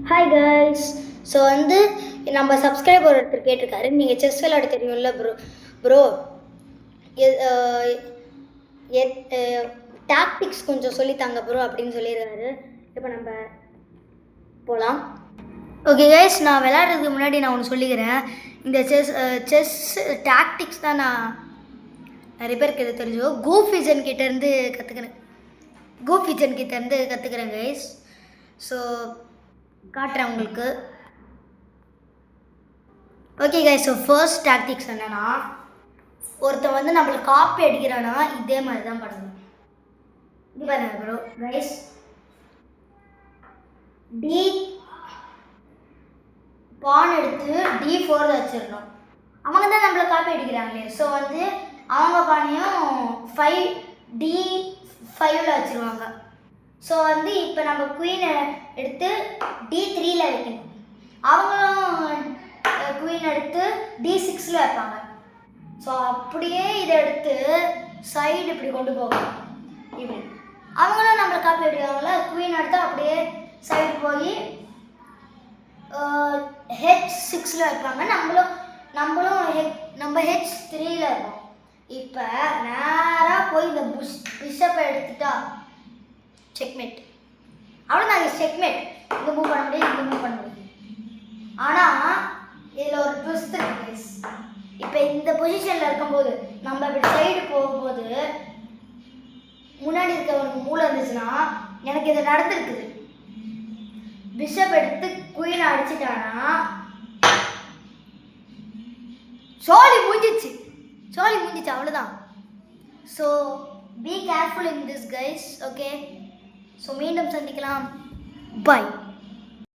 Hi guys. So நம்ம subscriber ஒருத்தர் கேட்டிருக்காரு, நீங்கள் செஸ் விளையாட தெரியும்ல ப்ரோ டாக்டிக்ஸ் கொஞ்சம் சொல்லித்தாங்க ப்ரோ அப்படின்னு சொல்லியிருக்காரு. இப்போ நம்ம போகலாம். ஓகே கைஸ், நான் விளையாடுறதுக்கு முன்னாடி நான் ஒன்று சொல்லிக்கிறேன். இந்த செஸ் டாக்டிக்ஸ் தான் நான் நிறைய பேருக்கு இது தெரிஞ்சோ கோஃபிஜன் கிட்டேருந்து கற்றுக்கிறேன் கைஸ். ஸோ காட்டுறேன் உங்களுக்கு. Okay guys, so first tactics என்னன்னா, ஒருத்தன் நம்மளுக்கு காப்பி அடிக்கிறான்னா இதே மாதிரி தான் பண்ணணும். இது பாருங்க ப்ரோ கைஸ், டி பான் எடுத்து D4 வச்சிடணும். அவங்க தான் நம்மளை காப்பி அடிக்கிறாங்களே. ஸோ அவங்க பானையும் D5 வச்சுருவாங்க. ஸோ இப்போ நம்ம குவீனை எடுத்து D3 வைக்கணும். அவங்களும் குவீன் எடுத்து D6 வைப்பாங்க. ஸோ அப்படியே இதை எடுத்து சைடு இப்படி கொண்டு போகணும். இப்படி அவங்களும் நம்மளை காப்பி அடிக்கிறாங்கள, குவீன் எடுத்து அப்படியே சைடு போய் H6 வைப்பாங்க. நம்மளும் H3 இருப்போம். இப்போ நேராக போய் இந்த பிஷப்பை எடுத்துட்டா செக்மேட். அவ்வளோதான், செக்மேட். இங்கே மூவ் பண்ண முடியும். ஆனால் இதில் ஒரு ட்விஸ்ட் இருக்கு. இப்போ இந்த பொசிஷனில் இருக்கும்போது நம்ம இப்படி சைடு போகும்போது முன்னாடி இருக்கவனுக்கு மூளை இருந்துச்சுன்னா, எனக்கு இது நடந்துருக்குது. பிஷப் எடுத்து குயினை அடிச்சிட்டானா சோலி முடிஞ்சிச்சு. அவ்வளோதான். So be careful in this guys. Okay, so மீண்டும் சந்திக்கலாம். பை.